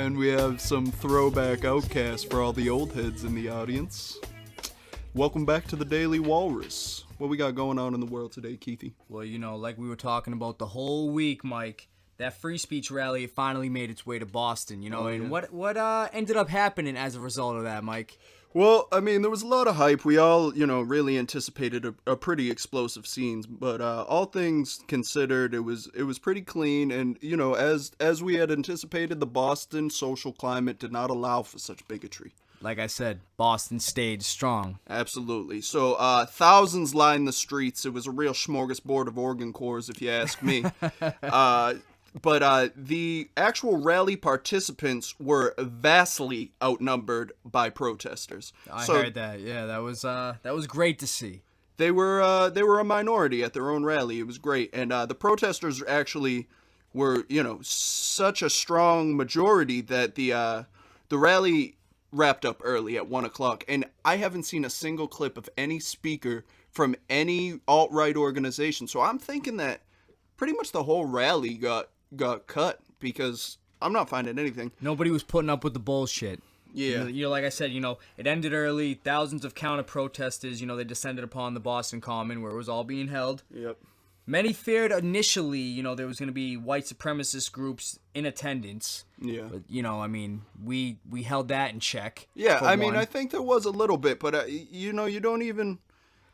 And we have some throwback outcasts for all the old heads in the audience. Welcome back to the Daily Walrus. What we got going on in the world today, Keithy? Well, like we were talking about the whole week, Mike, that free speech rally finally made its way to Boston, and what ended up happening as a result of that, Mike? Well, I mean, there was a lot of hype. We all, really anticipated a pretty explosive scenes, but all things considered, it was pretty clean, and, as we had anticipated, the Boston social climate did not allow for such bigotry. Like I said, Boston stayed strong. Absolutely. So, thousands lined the streets. It was a real smorgasbord of organ cores, if you ask me. But the actual rally participants were vastly outnumbered by protesters. I heard that. Yeah, that was great to see. They were a minority at their own rally. It was great, and the protesters actually were such a strong majority that the rally wrapped up early at 1:00, and I haven't seen a single clip of any speaker from any alt-right organization. So I'm thinking that pretty much the whole rally got cut because I'm not finding anything. Nobody was putting up with the bullshit. Yeah. Like I said, it ended early. Thousands of counter-protesters, they descended upon the Boston Common where it was all being held. Yep. Many feared initially, there was going to be white supremacist groups in attendance. Yeah. But, we held that in check. Yeah, I think there was a little bit, but,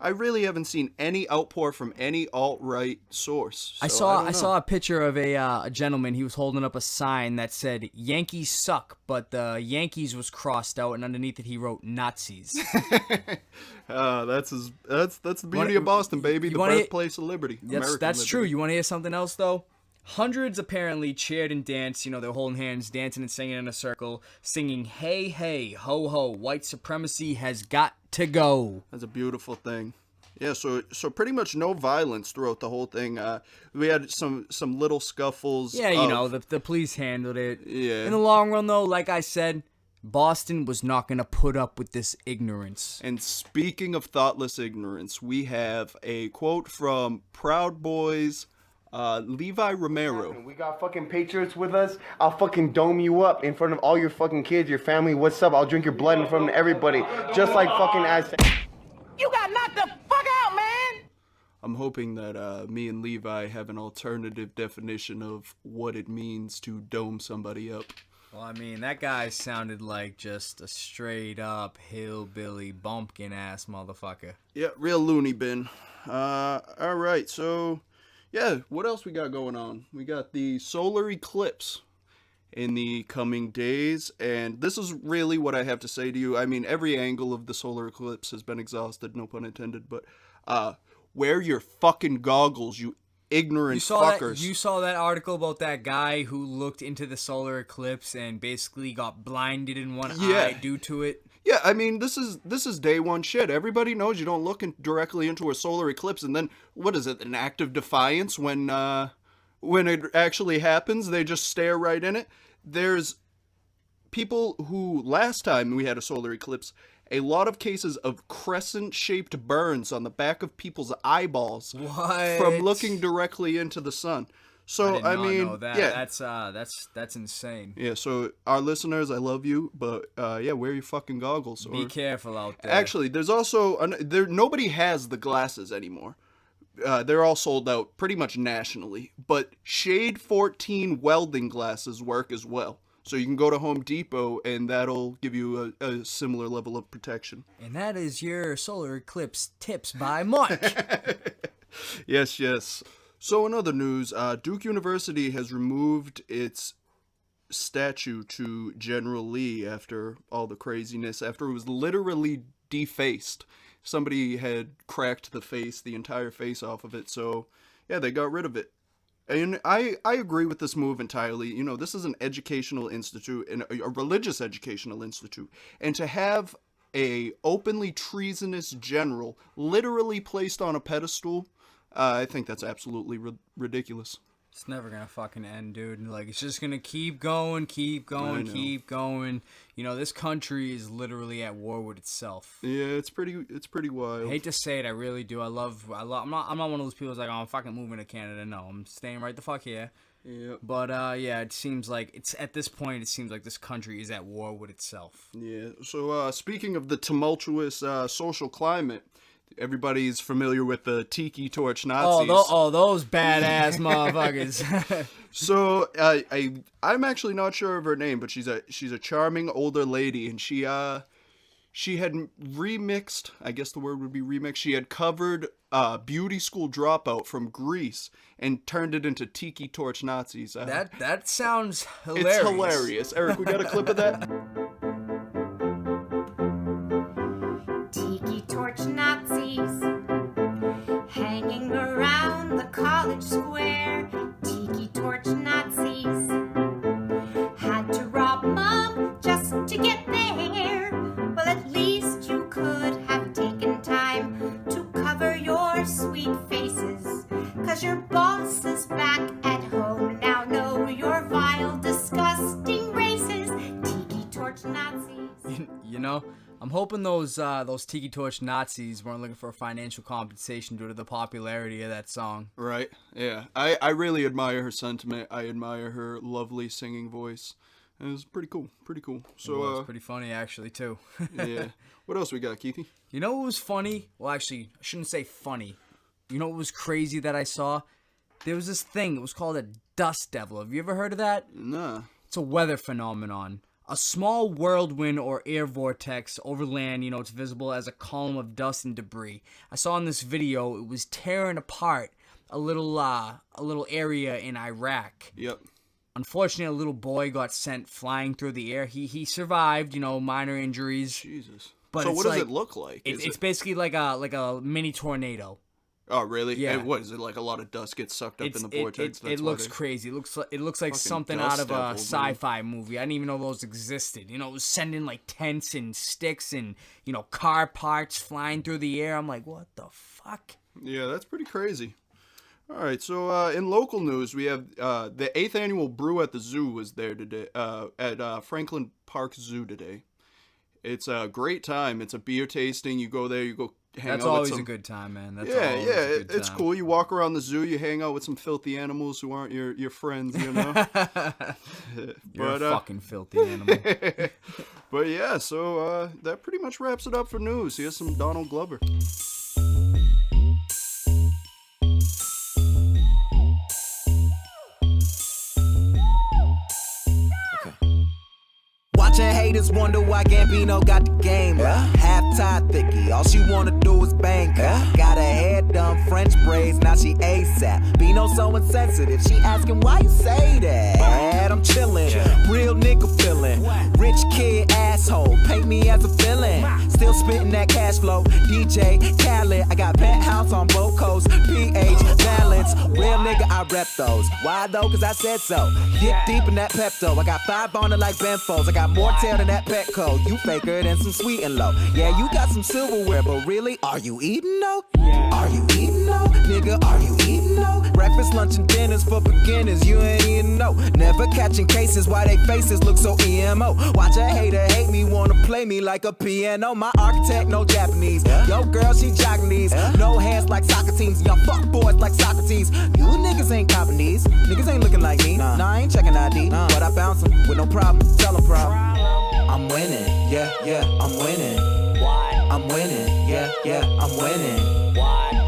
I really haven't seen any outpour from any alt-right source. So I saw a picture of a gentleman. He was holding up a sign that said "Yankees suck," but the Yankees was crossed out, and underneath it he wrote "Nazis." That's the beauty of Boston, baby. The birthplace of liberty. That's true. You want to hear something else though? Hundreds apparently cheered and danced. They're holding hands, dancing and singing in a circle, singing "Hey, hey, ho, ho, white supremacy has got to go." That's a beautiful thing. Yeah, so pretty much no violence throughout the whole thing. We had some little scuffles. Yeah, the police handled it. Yeah. In the long run, though, like I said, Boston was not going to put up with this ignorance. And speaking of thoughtless ignorance, we have a quote from Proud Boys Levi Romero. We got fucking patriots with us. I'll fucking dome you up in front of all your fucking kids, your family. What's up? I'll drink your blood in front of everybody. Just like fucking as. You got knocked the fuck out, man! I'm hoping that me and Levi have an alternative definition of what it means to dome somebody up. Well, that guy sounded like just a straight up hillbilly bumpkin ass motherfucker. Yeah, real loony bin. Alright, so yeah, what else we got going on? We got the solar eclipse in the coming days, and this is really what I have to say to you. Every angle of the solar eclipse has been exhausted, no pun intended, but wear your fucking goggles, you ignorant fuckers. You saw that article about that guy who looked into the solar eclipse and basically got blinded in one eye due to it? Yeah, this is day one shit. Everybody knows you don't look directly into a solar eclipse, and then, what is it, an act of defiance when it actually happens, they just stare right in it. There's people who, last time we had a solar eclipse, a lot of cases of crescent-shaped burns on the back of people's eyeballs from looking directly into the sun. So I know that. Yeah, that's insane. Yeah, so our listeners, I love you, but wear your fucking goggles. Be careful out there. Actually, there's also nobody has the glasses anymore. They're all sold out pretty much nationally, but Shade 14 welding glasses work as well. So you can go to Home Depot, and that'll give you a similar level of protection. And that is your solar eclipse tips by Mike. Yes. So in other news, Duke University has removed its statue to General Lee after all the craziness, after it was literally defaced. Somebody had cracked the entire face off of it, so yeah, they got rid of it. And I agree with this move entirely. This is an educational institute, and a religious educational institute, and to have a openly treasonous general literally placed on a pedestal, I think that's absolutely ridiculous. It's never gonna fucking end, dude. It's just gonna keep going. This country is literally at war with itself. Yeah, it's pretty wild. I hate to say it, I really do. I'm not one of those people who's like, oh, I'm fucking moving to Canada. No, I'm staying right the fuck here. Yeah. But yeah, it seems like at this point, it seems like this country is at war with itself. Yeah. So speaking of the tumultuous social climate, everybody's familiar with the Tiki Torch Nazis. Those badass motherfuckers. So I'm actually not sure of her name, but she's a charming older lady, and she had remixed, I guess the word would be remixed. She had covered Beauty School Dropout from Greece and turned it into Tiki Torch Nazis. That sounds hilarious. It's hilarious. Eric, we got a clip of that? Tiki Torch Nazis hanging around the college square. Tiki Torch Nazis had to rob mom just to get there. Well, at least you could have taken time to cover your sweet faces, 'cause your boss is back at home now. Know your vile, disgusting races. Tiki Torch Nazis. You know, I'm hoping those Tiki Torch Nazis weren't looking for financial compensation due to the popularity of that song. Right. Yeah. I really admire her sentiment. I admire her lovely singing voice. It was pretty cool. Pretty cool. So It's pretty funny actually too. yeah. What else we got, Keithy? You know what was funny? Well, actually, I shouldn't say funny. You know what was crazy that I saw? There was this thing. It was called a dust devil. Have you ever heard of that? Nah. It's a weather phenomenon. A small whirlwind or air vortex over land, it's visible as a column of dust and debris. I saw in this video, it was tearing apart a little area in Iraq. Yep. Unfortunately, a little boy got sent flying through the air. He survived, minor injuries. Jesus. But so it's what does like- it look like? It's basically like a mini tornado. Oh, really? Yeah. And what is it like? A lot of dust gets sucked up in the vortex. It looks crazy. It looks like Fucking something dust out of a devil, sci-fi movie. I didn't even know those existed. It was sending like tents and sticks and car parts flying through the air. I'm like, what the fuck? Yeah, that's pretty crazy. All right, so in local news, we have the 8th annual Brew at the Zoo was there today at Franklin Park Zoo today. It's a great time. It's a beer tasting. You go there, you go hang That's out always with some... a good time, man. That's Yeah, always yeah, a good it's time. cool. You walk around the zoo, you hang out with some filthy animals who aren't your friends, You're a fucking filthy animal. But yeah, so that pretty much wraps it up for news. Here's some Donald Glover. Watching haters wonder why Gambino got the game. Half-tie thickie, all she wanna do is bang. Got her hair done, French braids, now she ASAP. Bino so insensitive, she asking why you say that. I'm chillin', real nigga feelin'. Rich kid asshole, paint me as a villain. Still spittin' that cash flow, DJ Khaled. I got penthouse on both coasts, PH balance. Real nigga, I rep those. Why though? Cause I said so. Dip deep in that Pepto. I got 5 on it like Benfolds. I got more tail than that Petco. You faker than some sweet and low. Yeah, you got some silverware, but really, are you eating though? Are you eating though? Nigga, are you eating though? Breakfast, lunch, and dinners for beginners. You ain't eating no. Never catching cases why they faces look so emo. Watch a hater hate me, wanna play me like a piano. My architect, no Japanese. Yo, girl, she jogging these. No hands like soccer teams. Y'all fuck boys like Socrates. You niggas ain't copping these. Niggas ain't looking like me. Nah, I ain't checking ID. But I bounce 'em with no problem. Tell 'em problem. I'm winning. Yeah, I'm winning. I'm winning. Yeah, I'm winning.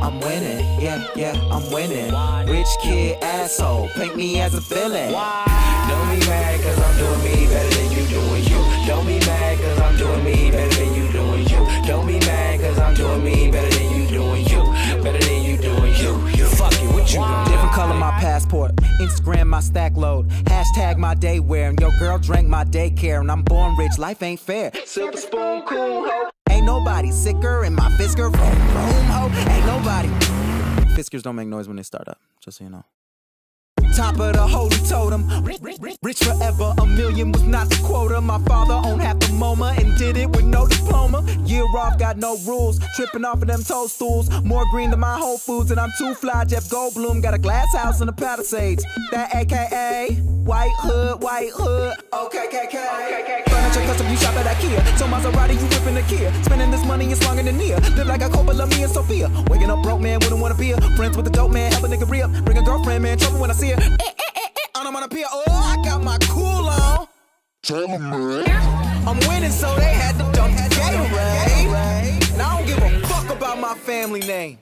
I'm winning. Yeah, I'm winning. Rich kid asshole, paint me as a villain. Don't be mad cause I'm doing me better than you doing you. Don't be mad cause I'm doing me better than you doing you. Don't be mad cause I'm doing me better than you doing you. Better than you doing you. Fuck it, what you doing? Different color my passport, Instagram my stack load, hashtag my day wear, and your girl drank my daycare, and I'm born rich, life ain't fair. Silver spoon, cool ho. Ain't nobody sicker in my Fisker room ho. Ain't nobody. Fiskers don't make noise when they start up, just so you know. Top of the holy totem, rich forever, a million was not the quota. My father owned half the MoMA and did it with no diploma. Year off, got no rules, tripping off of them toadstools. More green than my Whole Foods, and I'm too fly. Jeff Goldblum got a glass house in the Palisades. That AKA white hood, okay, KK. Furniture custom, you shop at IKEA. So Maserati, you whipping the Kia. Spending this money is longer than near. Live like a Coppola, me and Sophia. Waking up broke, man, wouldn't want to be a friends with a dope man, help a nigga re-up. Bring a girlfriend, man, trouble when I see her. I'm on a pier. Oh, I got my cool on. I'm winning, so they had to dump Gatorade. And I don't give a fuck about my family name.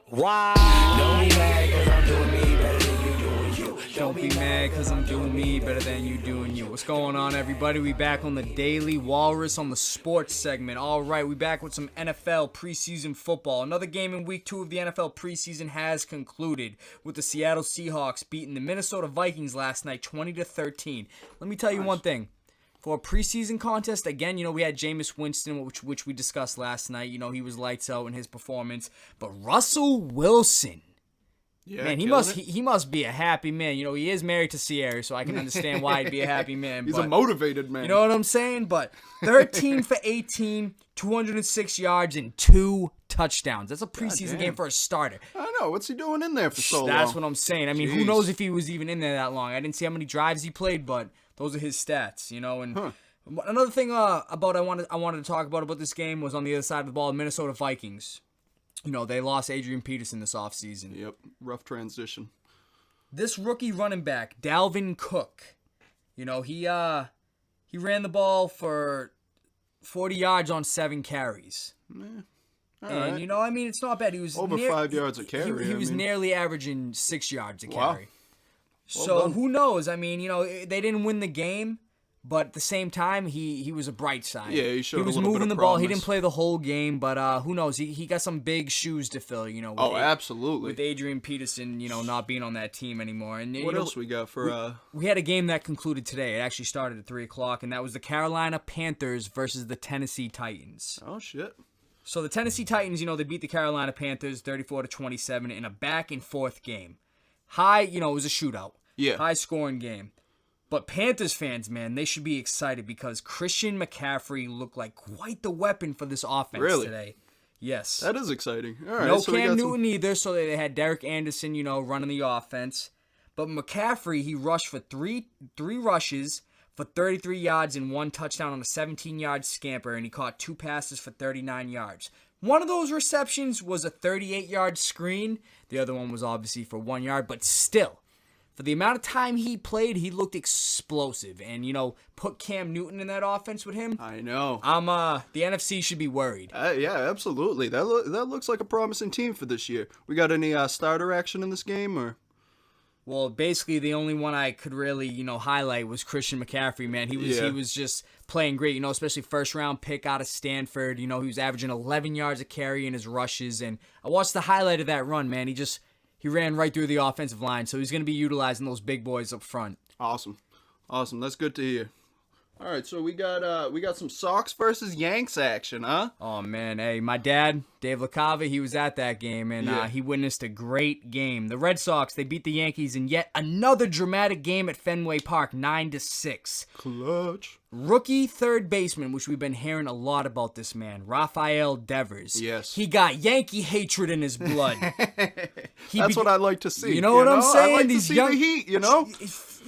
Why? Don't be mad, cause I'm doing me better than you doing you. Don't be mad because I'm doing me better than you doing you. What's going on, everybody? We back on the Daily Walrus on the sports segment. All right, we back with some NFL preseason football. Another game in week 2 of the NFL preseason has concluded with the Seattle Seahawks beating the Minnesota Vikings last night 20-13. Let me tell you one thing. For a preseason contest, again, we had Jameis Winston, which we discussed last night. He was lights out in his performance. But Russell Wilson, Yeah, man, he must be a happy man. He is married to Sierra, so I can understand why he'd be a happy man. He's a motivated man. You know what I'm saying? But 13 for 18, 206 yards, and 2 touchdowns. That's a preseason game for a starter. I know. What's he doing in there for so long? That's what I'm saying. I mean, who Jeez. knows if he was even in there that long? I didn't see how many drives he played, but those are his stats, And another thing about I wanted to talk about this game was on the other side of the ball, Minnesota Vikings. They lost Adrian Peterson this offseason. Yep, rough transition. This rookie running back, Dalvin Cook, he ran the ball for 40 yards on 7 carries. All And, right. it's not bad. He was Over 5 yards a carry. He was nearly averaging 6 yards a Wow. carry. Well So done. who knows? I mean, they didn't win the game, but at the same time, he was a bright side. Yeah, he showed He a was little bit moving of the ball. He promise. didn't play the whole game, but who knows? He got some big shoes to fill. Oh, absolutely. With Adrian Peterson, not being on that team anymore. And What else we got for... we had a game that concluded today. It actually started at 3:00, and that was the Carolina Panthers versus the Tennessee Titans. Oh, shit. So the Tennessee Titans, they beat the Carolina Panthers 34-27 in a back and forth game. It was a shootout. Yeah. High scoring game. But Panthers fans, man, they should be excited because Christian McCaffrey looked like quite the weapon for this offense today. Yes. That is exciting. All right, No so we Cam got Newton either, so they had Derek Anderson, running the offense. But McCaffrey, he rushed for three rushes for 33 yards and 1 touchdown on a 17-yard scamper, and he caught 2 passes for 39 yards. One of those receptions was a 38-yard screen. The other one was obviously for 1 yard, but still, for the amount of time he played, he looked explosive. And, put Cam Newton in that offense with him. I know. The NFC should be worried. Yeah, absolutely. That looks like a promising team for this year. We got any starter action in this game, or? Well, basically, the only one I could really, highlight was Christian McCaffrey, man. He was just playing great, especially first-round pick out of Stanford. He was averaging 11 yards a carry in his rushes. And I watched the highlight of that run, man. He ran right through the offensive line, so he's going to be utilizing those big boys up front. Awesome. That's good to hear. All right, so we got some Sox versus Yanks action, huh? Oh, man. Hey, my dad, Dave LaCava, he was at that game, and he witnessed a great game. The Red Sox, they beat the Yankees in yet another dramatic game at Fenway Park, 9-6. Clutch. Rookie third baseman, which we've been hearing a lot about this man, Rafael Devers. Yes. He got Yankee hatred in his blood. That's what I like to see. You know what I'm saying? I like These to see young the heat,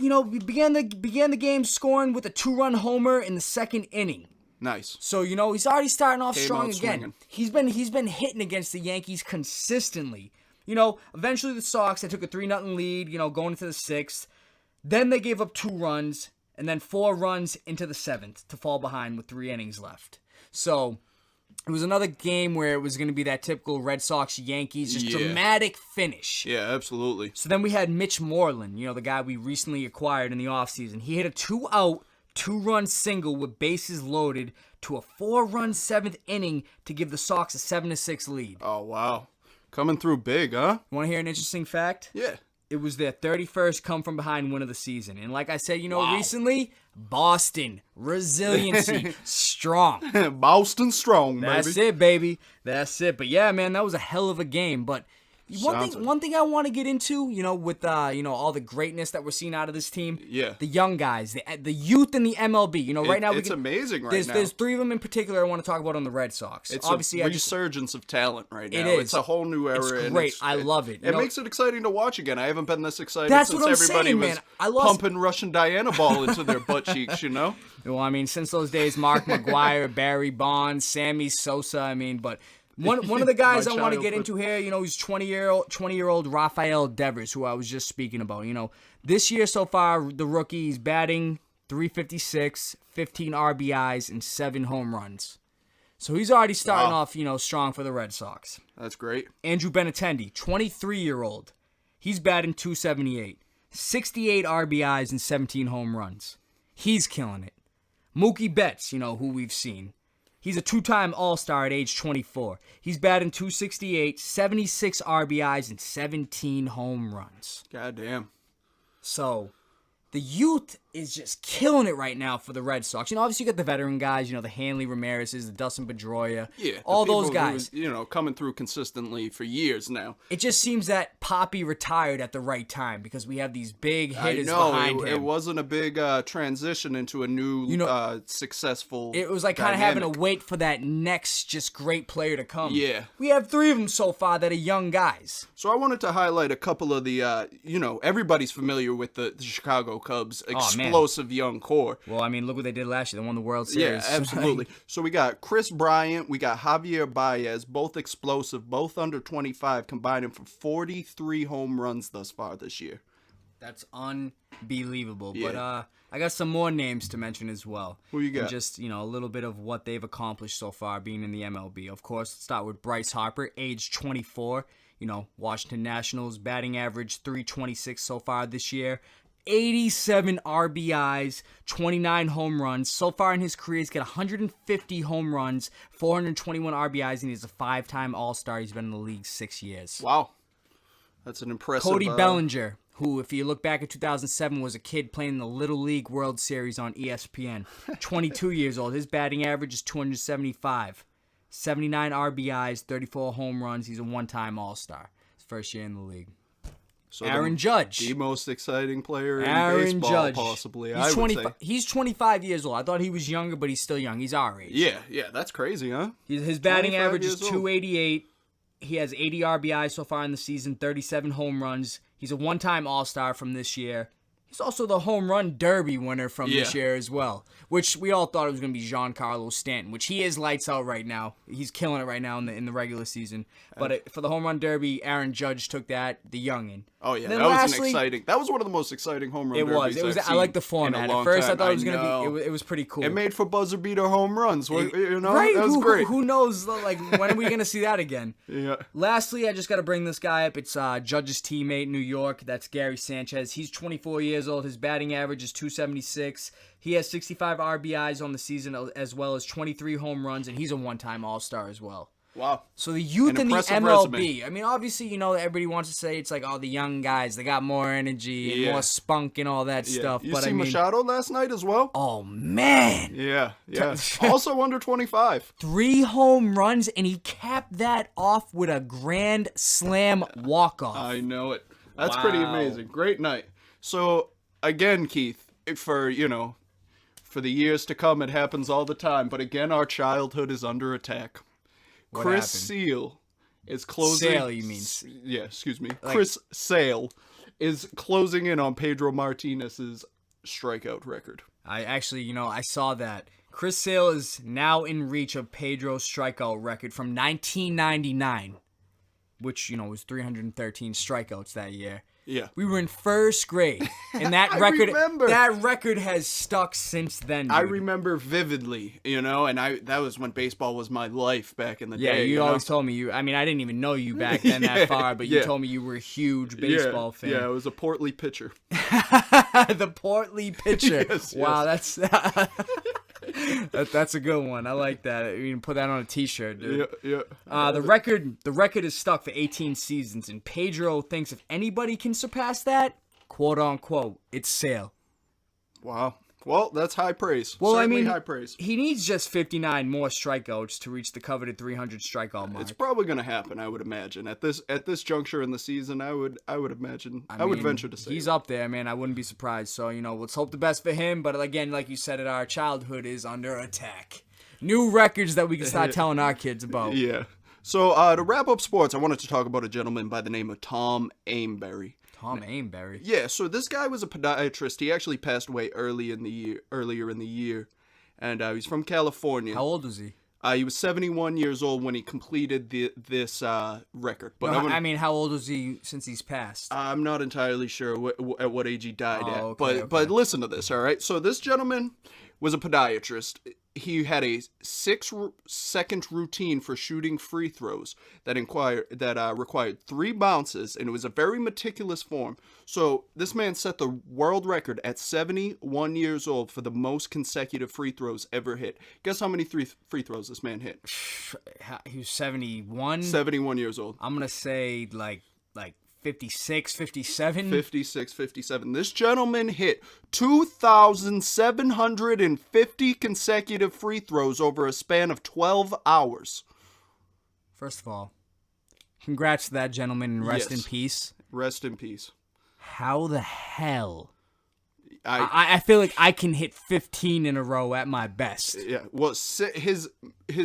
we began the game scoring with a 2-run homer in the second inning. Nice. So, he's already starting off Came strong out again. swinging. He's been hitting against the Yankees consistently. Eventually the Sox, they took a 3-0 lead, going into the 6th. Then they gave up 2 runs and then 4 runs into the 7th to fall behind with 3 innings left. So it was another game where it was going to be that typical Red Sox-Yankees, just dramatic finish. Yeah, absolutely. So then we had Mitch Moreland, the guy we recently acquired in the offseason. He hit a 2-out, 2-run single with bases loaded to a 4-run 7th inning to give the Sox a 7-6 lead. Oh, wow. Coming through big, huh? Want to hear an interesting fact? Yeah. It was their 31st come-from-behind win of the season. And like I said, recently, Boston, resiliency, strong. Boston strong, baby. That's it, baby. That's it. But yeah, man, that was a hell of a game. But, One thing I want to get into, with all the greatness that we're seeing out of this team. Yeah. The young guys, the youth in the MLB. Right now it's amazing right now. There's three of them in particular I want to talk about on the Red Sox. It's obviously a resurgence of talent right now. It is. It's a whole new era. It's great. I love it. It makes it exciting to watch again. I haven't been this excited That's since what I'm everybody saying, was man. pumping Russian Diana ball into their butt cheeks, Well, I mean, since those days, Mark McGwire, Barry Bonds, Sammy Sosa. But one of the guys I want to get into here, he's 20-year-old Rafael Devers, who I was just speaking about. This year so far, the rookie, he's batting .356, 15 RBIs, and 7 home runs. So he's already starting off, strong for the Red Sox. That's great. Andrew Benintendi, 23-year-old. He's batting .278, 68 RBIs, and 17 home runs. He's killing it. Mookie Betts, who we've seen. He's a 2-time All-Star at age 24. He's batting .268, 76 RBIs, and 17 home runs. Goddamn. So, the youth is just killing it right now for the Red Sox. Obviously you got the veteran guys, the Hanley Ramirez's, the Dustin Pedroia, all those guys. Coming through consistently for years now. It just seems that Poppy retired at the right time because we have these big hitters behind him. It wasn't a big transition into a new successful It was like kind of having to wait for that next just great player to come. Yeah. We have 3 of them so far that are young guys. So I wanted to highlight a couple of the, everybody's familiar with the Chicago Cubs explosive young core. Well, look what they did last year. They won the World Series. Yeah, absolutely. So we got Chris Bryant, we got Javier Baez, both explosive, both under 25, combining for 43 home runs thus far this year. That's unbelievable. Yeah. But I got some more names to mention as well. Who you got? And just, a little bit of what they've accomplished so far being in the MLB. Of course, let's start with Bryce Harper, age 24. Washington Nationals, batting average .326 so far this year. 87 RBIs, 29 home runs. So far in his career, he's got 150 home runs, 421 RBIs, and he's a 5-time All-Star. He's been in the league 6 years. Wow. That's an impressive... Cody Bellinger, who, if you look back at 2007, was a kid playing in the Little League World Series on ESPN. 22 years old. His batting average is .275. 79 RBIs, 34 home runs. He's a 1-time All-Star. His first year in the league. So Aaron Judge. The most exciting player in Aaron baseball, Judge. possibly, He's 25, he's 25 years old. I thought he was younger, but he's still young. He's our age. Yeah, that's crazy, huh? His batting average is 25 years old. .288. He has 80 RBIs so far in the season, 37 home runs. He's a 1-time All-Star from this year. He's also the home run derby winner from this year as well, which we all thought it was going to be Giancarlo Stanton, which he is lights out right now. He's killing it right now in the regular season. But for the home run derby, Aaron Judge took that, the youngin. Oh yeah, that was one of the most exciting home run derbies It was. I've I like the seen format. in a long At first, time. I thought it was going to be. It was pretty cool. It made for buzzer beater home runs. Right? That was great. Who knows? Like, when are we going to see that again? Yeah. Lastly, I just got to bring this guy up. It's Judge's teammate in New York. That's Gary Sanchez. He's 24 years old. His batting average is .276. He has 65 RBIs on the season, as well as 23 home runs, and he's a 1-time All-Star as well. Wow. So the youth in the impressive MLB, resume. Obviously, everybody wants to say it's like, the young guys, they got more energy and more spunk and all that stuff. You but see Machado last night as well? Oh, man. Yeah. Also under 25. 3 home runs, and he capped that off with a grand slam walk-off. I know it. That's pretty amazing. Great night. So, again, Keith, for the years to come, it happens all the time. But again, our childhood is under attack. What Chris happened? Sale is closing... Sale, you mean? Yeah, excuse me. Chris Sale is closing in on Pedro Martinez's strikeout record. I actually, I saw that. Chris Sale is now in reach of Pedro's strikeout record from 1999, which, was 313 strikeouts that year. Yeah. We were in first grade, and that record has stuck since then, dude. I remember vividly, and that was when baseball was my life back in the day. Yeah, you always told me I didn't even know you back then that far, but you told me you were a huge baseball fan. Yeah, I was a portly pitcher. The portly pitcher. Yes, wow, that's that's a good one. I like that. You can put that on a T-shirt, dude. Yeah. The record is stuck for 18 seasons, and Pedro thinks if anybody can surpass that, quote unquote, it's Sale. Wow. Well, that's high praise. Well, Certainly I mean, high praise. he needs just 59 more strikeouts to reach the coveted 300 strikeout mark. It's probably going to happen, I would imagine. At this juncture in the season, I would imagine. I would mean, venture to say he's up there, man. I wouldn't be surprised. So, let's hope the best for him. But again, like you said, our childhood is under attack. New records that we can start telling our kids about. Yeah. So, to wrap up sports, I wanted to talk about a gentleman by the name of Tom Aimberry. Tom Aimberry. Yeah, so this guy was a podiatrist. He actually passed away earlier in the year, and he's from California. How old was he? He was 71 years old when he completed this record. But No, I mean, how old was he since he's passed? I'm not entirely sure at what age he died at. Okay, But listen to this, all right? So this gentleman was a podiatrist. He had a 6-second routine for shooting free throws that required 3 bounces, and it was a very meticulous form. So this man set the world record at 71 years old for the most consecutive free throws ever hit. Guess how many free throws this man hit? He was 71? 71 years old. I'm going to say like 56, 57? 56, 57. This gentleman hit 2,750 consecutive free throws over a span of 12 hours. First of all, congrats to that gentleman and rest in Yes. peace. Rest in peace. How the hell? I feel like I can hit 15 in a row at my best. Yeah, well, his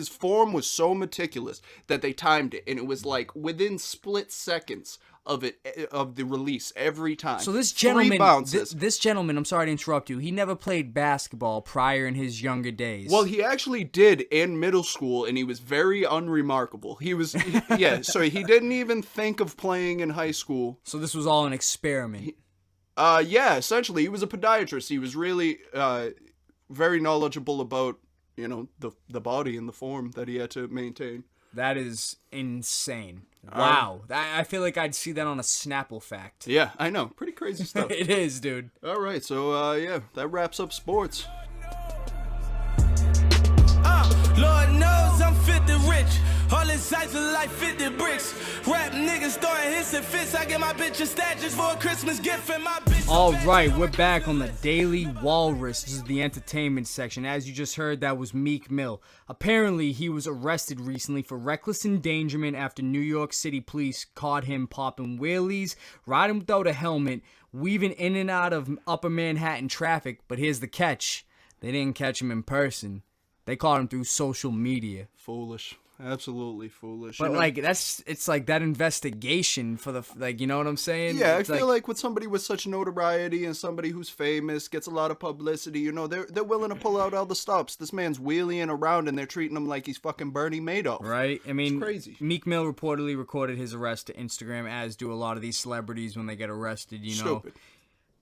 form was so meticulous that they timed it, and it was like within split seconds of the release every time. So this 3 gentleman, bounces. this gentleman, I'm sorry to interrupt you. He never played basketball prior in his younger days. Well, he actually did in middle school, and he was very unremarkable. So he didn't even think of playing in high school. So this was all an experiment. Yeah, essentially, he was a podiatrist. He was really very knowledgeable about, the body and the form that he had to maintain. That is insane. Wow. I feel like I'd see that on a Snapple fact. Yeah, I know. Pretty crazy stuff. It is, dude. All right, so yeah, that wraps up sports. Lord knows I'm 50 rich. All this size of life 50 bricks. Rap niggas throwing hits and fits. I get my bitch a statues for a Christmas gift and my bitch. All right, we're back on the Daily Walrus. This is the entertainment section. As you just heard, that was Meek Mill. Apparently, he was arrested recently for reckless endangerment after New York City police caught him popping wheelies, riding without a helmet, weaving in and out of upper Manhattan traffic. But here's the catch. They didn't catch him in person. They caught him through social media. Foolish. Absolutely foolish. But it's like that investigation for you know what I'm saying? Yeah, It's I feel like with somebody with such notoriety and somebody who's famous, gets a lot of publicity, they're willing to pull out all the stops. This man's wheeling around and they're treating him like he's fucking Bernie Madoff. Right? I mean, it's crazy. Meek Mill reportedly recorded his arrest to Instagram, as do a lot of these celebrities when they get arrested, Stupid.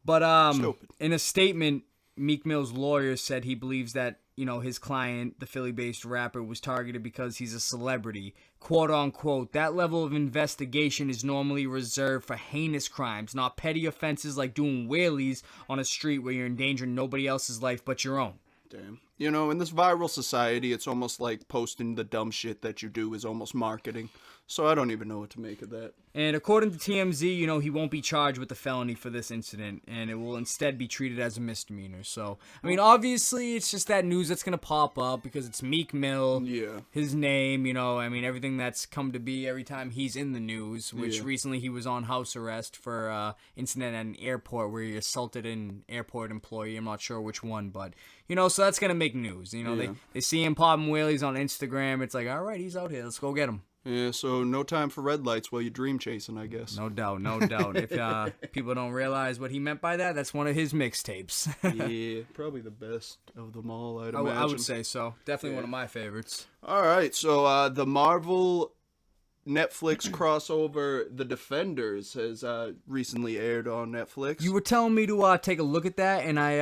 But Stupid. in a statement, Meek Mill's lawyer said he believes that, his client, the Philly-based rapper, was targeted because he's a celebrity. Quote unquote, that level of investigation is normally reserved for heinous crimes, not petty offenses like doing wheelies on a street where you're endangering nobody else's life but your own. Damn. In this viral society, it's almost like posting the dumb shit that you do is almost marketing. So I don't even know what to make of that. And according to TMZ, he won't be charged with a felony for this incident, and it will instead be treated as a misdemeanor. So, I mean, obviously, it's just that news that's going to pop up because it's Meek Mill, Yeah. his name, everything that's come to be every time he's in the news, which recently he was on house arrest for incident at an airport where he assaulted an airport employee. I'm not sure which one, but, so that's going to make news. They see him popping wheelies on Instagram. It's like, all right, he's out here. Let's go get him. Yeah, so no time for red lights while you're dream chasing, I guess. No doubt. If people don't realize what he meant by that, that's one of his mixtapes. Yeah, probably the best of them all, I'd imagine. I would say so. Definitely one of my favorites. All right, so the Marvel Netflix crossover, The Defenders, has recently aired on Netflix. You were telling me to take a look at that, and I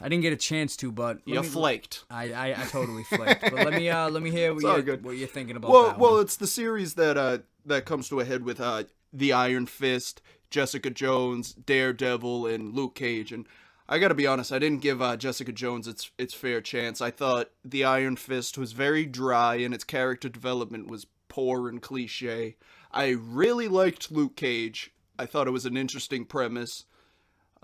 didn't get a chance to, but flaked. I totally flaked. But let me hear what you're thinking about. Well, it's the series that comes to a head with the Iron Fist, Jessica Jones, Daredevil, and Luke Cage. And I gotta be honest, I didn't give Jessica Jones its fair chance. I thought the Iron Fist was very dry, and its character development was poor and cliche. I really liked Luke Cage. I thought it was an interesting premise.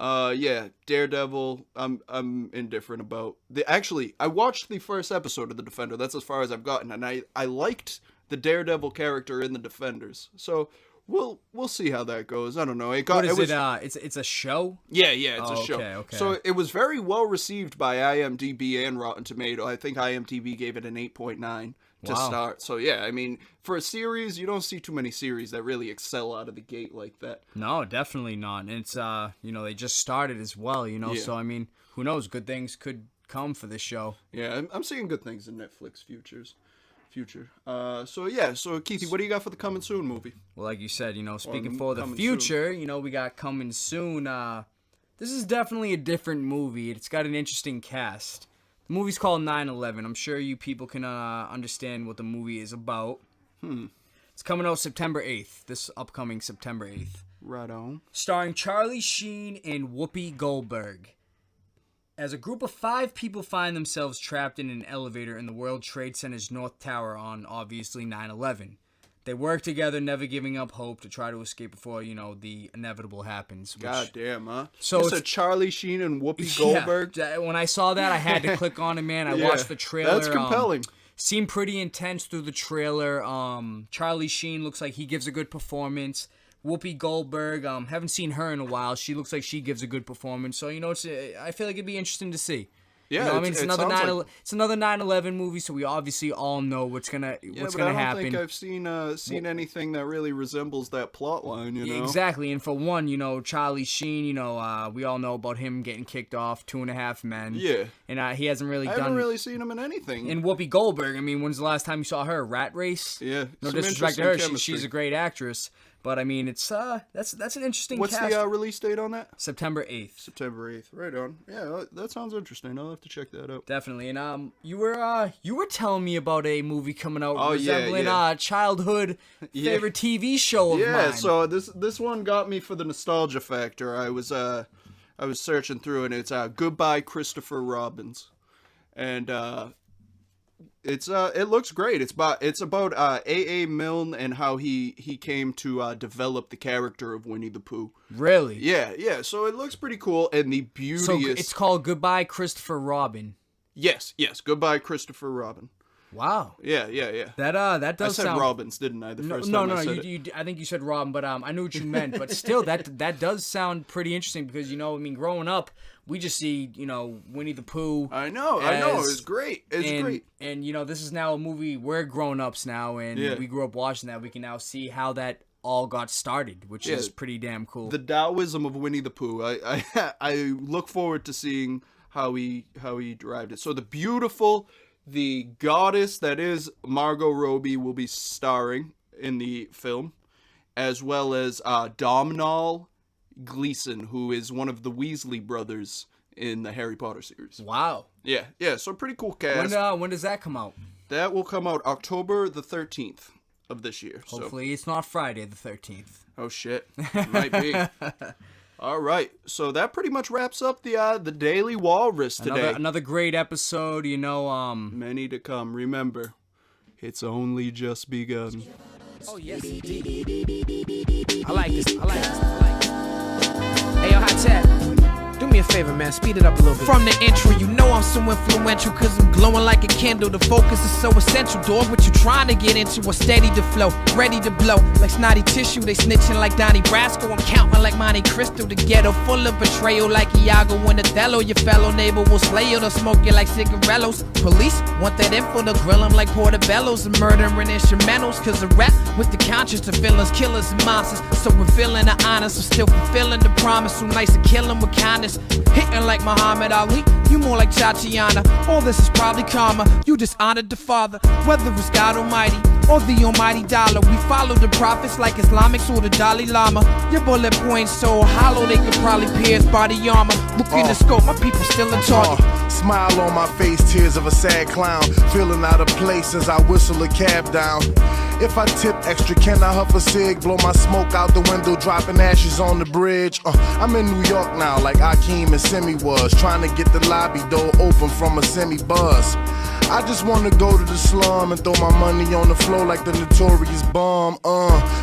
Yeah, Daredevil. I'm indifferent about actually, I watched the first episode of The Defender. That's as far as I've gotten, and I liked the Daredevil character in The Defenders. So we'll see how that goes. I don't know. It's a show. Yeah, it's a show. Okay. So it was very well received by IMDb and Rotten Tomato. I think IMDb gave it an 8.9 to start. So yeah, I mean, for a series, you don't see too many series that really excel out of the gate like that. No, definitely not. And it's they just started as well, Yeah. So I mean, who knows? Good things could come for this show. Yeah, I'm seeing good things in Netflix future. So Keithy, what do you got for the coming soon movie? Well, like you said, speaking for the future, we got coming soon. This is definitely a different movie. It's got an interesting cast. The movie's called 9/11. I'm sure you people can understand what the movie is about. It's coming out September 8th. This upcoming September 8th. Right on. Starring Charlie Sheen and Whoopi Goldberg. As a group of 5 people find themselves trapped in an elevator in the World Trade Center's North Tower on, obviously, 9/11. They work together, never giving up hope to try to escape before, the inevitable happens. God damn, huh? So it's a Charlie Sheen and Whoopi Goldberg. Yeah, when I saw that, I had to click on it, man. I watched the trailer. That's compelling. Seemed pretty intense through the trailer. Charlie Sheen looks like he gives a good performance. Whoopi Goldberg, haven't seen her in a while. She looks like she gives a good performance. So, I feel like it'd be interesting to see. Yeah, it's another 9/11 movie, so we obviously all know what's gonna happen. I don't think I've seen anything that really resembles that plot line, Exactly, and for one, Charlie Sheen, we all know about him getting kicked off 2.5 Men. Yeah. And he hasn't really I haven't really seen him in anything. And Whoopi Goldberg, I mean, when's the last time you saw her? Rat Race? Yeah. No disrespect to her, she's a great actress. But I mean, it's that's an interesting What's cast. the release date on that? September 8th. September 8th. Right on. Yeah, that sounds interesting. I'll have to check that out. Definitely. And you were telling me about a movie coming out resembling a childhood favorite TV show of mine. Yeah, so this one got me for the nostalgia factor. I was searching through, and it's Goodbye Christopher Robins. And it looks great. It's about A.A. Milne and how he came to develop the character of Winnie the Pooh. Really? Yeah. So it looks pretty cool, and the beauty So is... it's called Goodbye Christopher Robin. Yes. Goodbye Christopher Robin. Wow. Yeah. That does sound... I said Robins, didn't I? The first time I said it. I think you said Robin, but I knew what you meant. But still, that does sound pretty interesting because growing up, we just see Winnie the Pooh. I know. It's great. It's great. And this is now a movie. We're grown ups now, and we grew up watching that. We can now see how that all got started, which is pretty damn cool. The Taoism of Winnie the Pooh. I look forward to seeing how he derived it. So the goddess that is Margot Robbie will be starring in the film, as well as Domhnall Gleeson, who is one of the Weasley brothers in the Harry Potter series. Wow. Yeah, so pretty cool cast. When does that come out? That will come out October the 13th of this year. Hopefully it's not Friday the 13th. Oh, shit. Might be. All right, so that pretty much wraps up the Daily Walrus today. Another great episode, Many to come. Remember, it's only just begun. Oh, yes, indeed. I like this. Hey, yo, Hot Tech. Do me a favor, man. Speed it up a little bit. From the intro, I'm so influential, cause I'm glowing like a candle. The focus is so essential, dog. What you trying to get into? A steady to flow, ready to blow. Like snotty tissue, they snitching like Donnie Brasco. I'm counting like Monte Cristo. The ghetto full of betrayal like Iago and Othello. Your fellow neighbor will slay you, they'll smoke you like cigarillos. Police want that info to grill them like portobellos. And murdering instrumentals, cause the rap with the conscience of villains, killers and monsters. So revealing the honor, so still fulfilling the promise. So nice to kill them with kindness. Hitting like Muhammad Ali, you more like Tatiana. All this is probably karma, you just honored the Father. Whether it's God Almighty or the almighty dollar, we follow the prophets like Islamics or the Dalai Lama. Your bullet points so hollow they could probably pierce body armor. Look in the scope, my people still a target. Smile on my face, tears of a sad clown. Feeling out of place as I whistle a cab down. If I tip extra, can I huff a cig? Blow my smoke out the window, dropping ashes on the bridge. I'm in New York now, like Akeem and Simi was, trying to get the lobby door open from a semi-buzz. I just wanna go to the slum and throw my money on the floor like the notorious bum.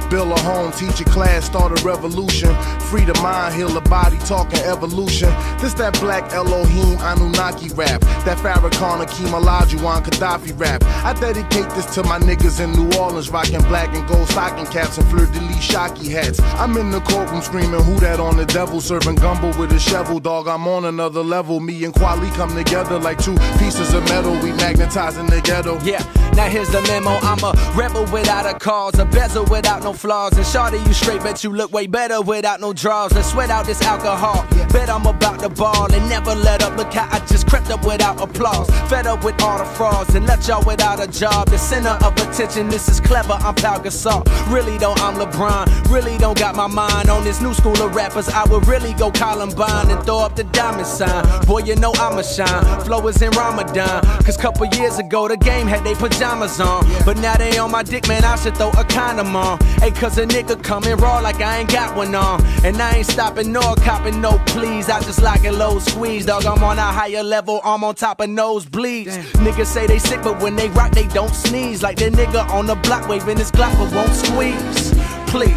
Build a home, teach a class, start a revolution. Free the mind, heal the body, talking evolution. This that black Elohim Anunnaki rap, that Farrakhan Akeem Olajuwon Gaddafi rap. I dedicate this to my niggas in New Orleans, rocking black and gold stocking caps and fleur-de-lis shocky hats. I'm in the courtroom screaming, who that on the devil? Serving gumbo with a shovel, dog, I'm on another level. Me and Kweli come together like two pieces of metal. We magnetizing the ghetto. Yeah, now here's the memo. I'm a rebel without a cause, a bezel without no flaws. And shawty, you straight, bet you look way better without no draws. Let's sweat out this alcohol. Bet I'm about to ball and never let up. Look how I just crept up without applause. Fed up with all the frauds and left y'all without a job. The center of attention, this is clever, I'm Pau Gasol. Really though, I'm LeBron. Really don't got my mind on this new school of rappers. I would really go Columbine and throw up the diamond sign. Boy, you know I'ma shine. Flow is in Ramadan. Cause couple years ago, the game had they pajamas on. But now they on my dick, man, I should throw a condom on. Hey, cause a nigga coming raw like I ain't got one on. And I ain't stopping nor copping no please. I just like a low squeeze, dog. I'm on a higher level, I'm on top of nosebleeds. Niggas say they sick, but when they rock, they don't sneeze. Like the nigga on the block waving his Glock, but won't squeeze. Please.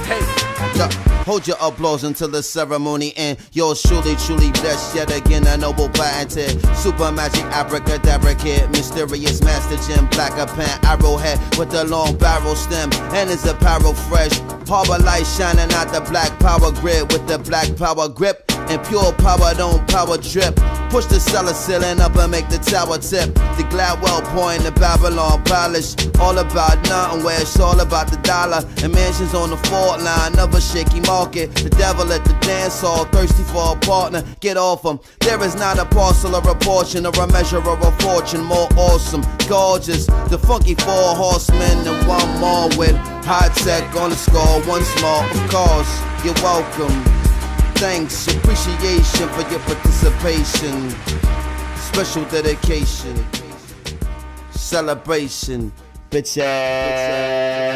Hey. Yeah. Hold your applause until the ceremony end. Yours truly blessed yet again, a noble patented. Super magic abracadabra kid, mysterious master gem, blacker pen, arrowhead with the long barrel stem, and his apparel fresh. Harbor light shining out the black power grid with the black power grip. And pure power don't power trip. Push the cellar ceiling up and make the tower tip. The Gladwell point, the Babylon Palace. All about nothing where it's all about the dollar. And mansions on the fault line of a shaky market. The devil at the dance hall, thirsty for a partner. Get off him. There is not a parcel or a portion or a measure or a fortune more awesome, gorgeous. The funky 4 horsemen and one more with high tech on the score. One small, of course. You're welcome. Thanks, appreciation for your participation. Special dedication. Celebration. Bitch ass.